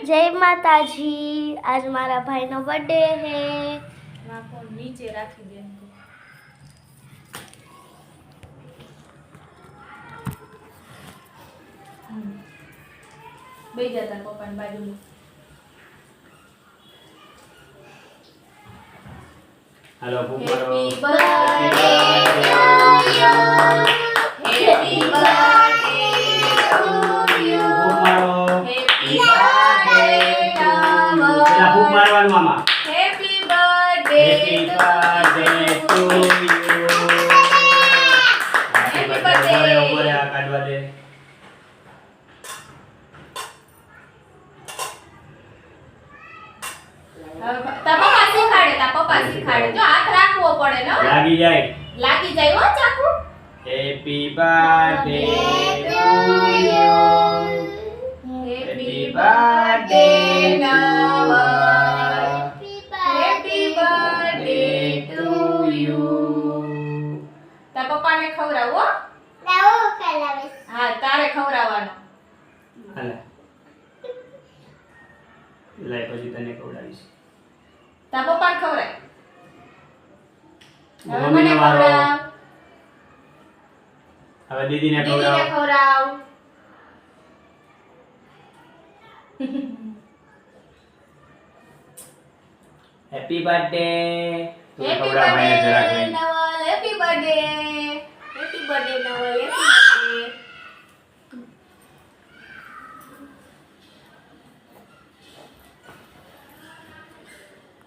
जय माताजी। आज मारा भाई नो बर्थडे है। मां फोन नीचे राखी दे इनको बेजा तार पप्पा ने बाजू में hello happy birthday happy birthday to you happy birthday પેલા ફૂક મારવાનું મામા happy birthday to you happy birthday ऊपर आ काढवा दे ता पप्पा शिखाड़े जो हाथ राखવો પડે ને લાગી જાય હો ચાકુ happy birthday to you happy birthday नवा हैप्पी बर्थडे टू यू ता पप्पा ने खवરાવો लाओ खलावे। હા તારે ખવરાવવાનો હાલે લાઈ પછી તને ખવડાવીશ તા પપ્પા ને ખવરાય હવે મમ્મીને મને વારો. ખવરાવ હવે દીદીને દીદીને ખવડાવ ખવરાવ હેપી બર્થડે તું હેપી ખવડાવ ભાઈને જરાક બર્થડે લઈને નવલ હેપી બર્થડે નવલ હેપી